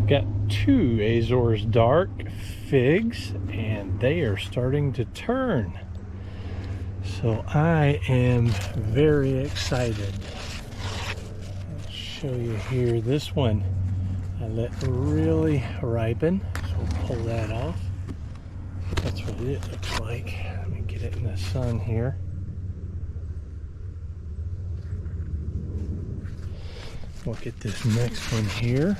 Got two Azores Dark figs, and they are starting to turn. So I am very excited. I'll show you here. This one I let really ripen, so we'll pull that off. That's what it looks like. Let me get it in the sun here. Look at this next one here.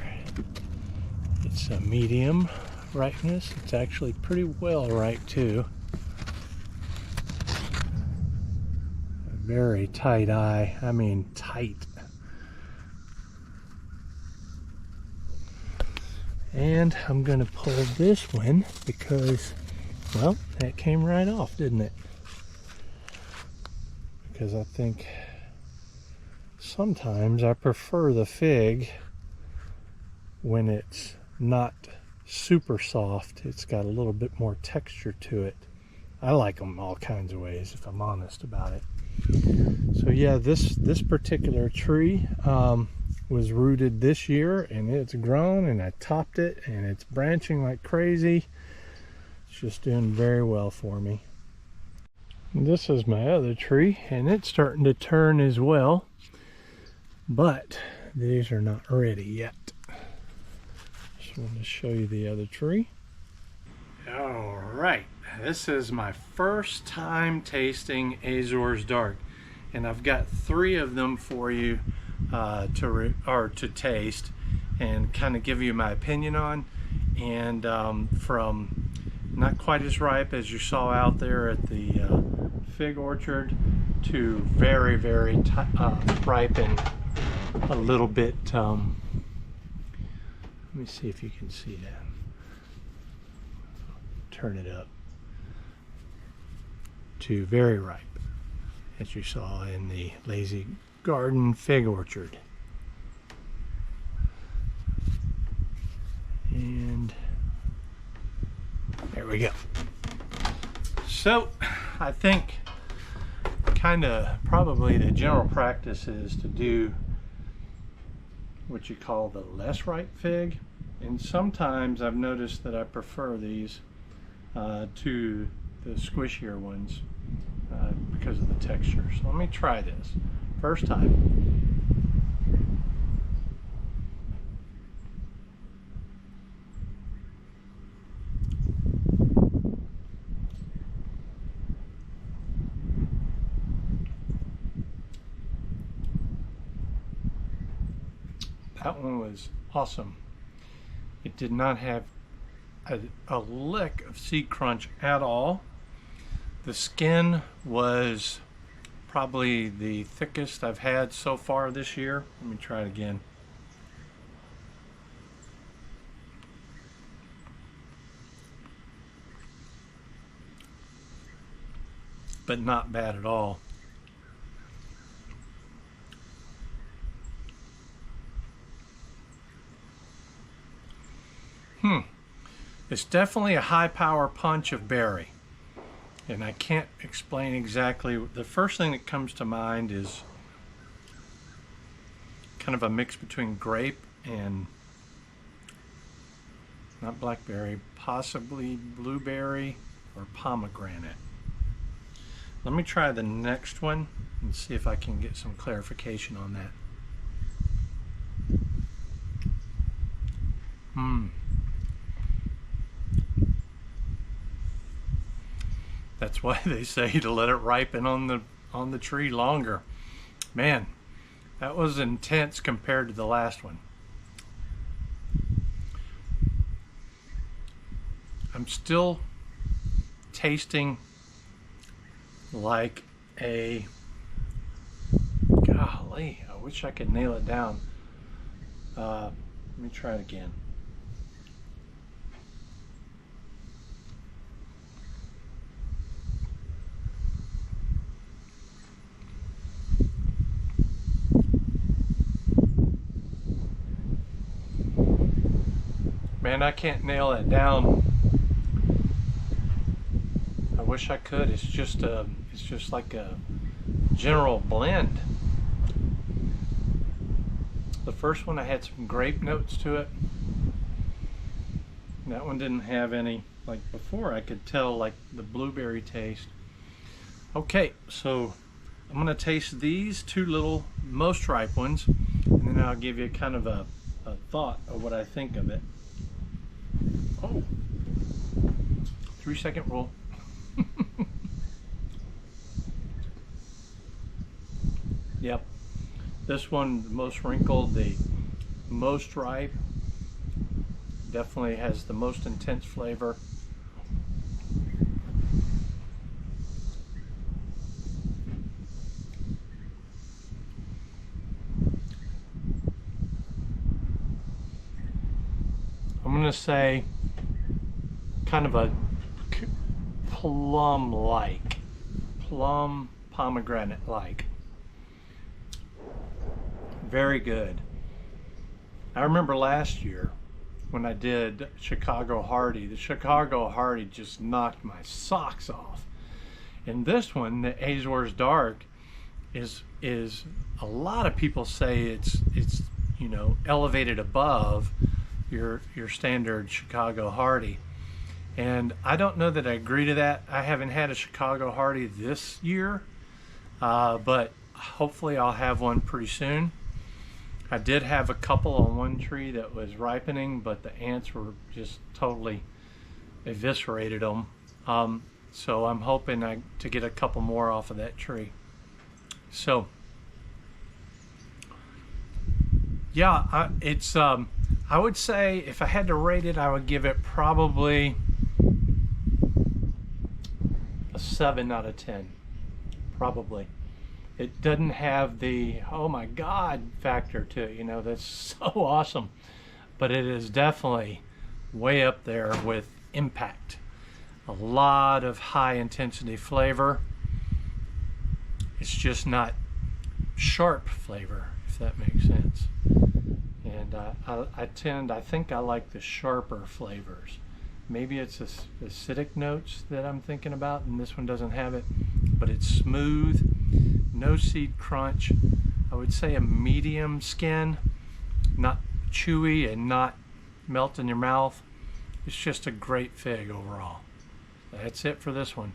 It's a medium ripeness. It's actually pretty well ripe too. A very tight eye. I mean tight. And I'm going to pull this one because, well, that came right off, didn't it? Because I think sometimes I prefer the fig when it's not super soft. It's got a little bit more texture to it. I like them all kinds of ways, if I'm honest about it. So yeah, this particular tree was rooted this year, and it's grown, and I topped it, and it's branching like crazy. It's just doing very well for me. And this is my other tree, and it's starting to turn as well, but these are not ready yet. Just wanted to show you the other tree. All right, this is my first time tasting Azores Dark, and I've got 3 of them for you to taste and kind of give you my opinion on. And from not quite as ripe as you saw out there at the fig orchard to very, very ripe and a little bit, let me see if you can see that. Turn it up to very ripe, as you saw in the Lazy Garden fig orchard. And there we go. So I think kind of probably the general practice is to do what you call the less ripe fig, and sometimes I've noticed that I prefer these to the squishier ones because of the texture. So let me try this first time. That one was awesome. It did not have a lick of seed crunch at all. The skin was probably the thickest I've had so far this year. Let me try it again. But not bad at all. It's definitely a high power punch of berry, and I can't explain exactly. The first thing that comes to mind is kind of a mix between grape and, not blackberry, possibly blueberry or pomegranate. Let me try the next one and see if I can get some clarification on that. That's why they say to let it ripen on the tree longer. Man, that was intense compared to the last one. I'm still tasting like a, golly, I wish I could nail it down. Let me try it again. Man, I can't nail it down. I wish I could. It's just like a general blend. The first one I had some grape notes to it. That one didn't have any, like before I could tell like the blueberry taste. Okay, so I'm gonna taste these two little most ripe ones, and then I'll give you kind of a thought of what I think of it. Oh, 3-second rule. Yep, this one, the most wrinkled, the most ripe, definitely has the most intense flavor. I'm gonna say kind of a plum-like, plum pomegranate-like. Very good. I remember last year when I did Chicago Hardy, the Chicago Hardy just knocked my socks off. And this one, the Azores Dark, is a lot of people say it's you know, elevated above your standard Chicago Hardy. And I don't know that I agree to that. I haven't had a Chicago Hardy this year, but hopefully I'll have one pretty soon. I did have a couple on one tree that was ripening, but the ants were just totally eviscerated them. So I'm hoping to get a couple more off of that tree. So yeah, it's I would say if I had to rate it, I would give it probably a 7 out of 10, probably. It doesn't have the oh my god factor to it, you know, that's so awesome, but it is definitely way up there with impact. A lot of high intensity flavor. It's just not sharp flavor, if that makes sense. And I think I like the sharper flavors. Maybe it's the acidic notes that I'm thinking about, and this one doesn't have it, but it's smooth, no seed crunch. I would say a medium skin, not chewy and not melt in your mouth. It's just a great fig overall. That's it for this one.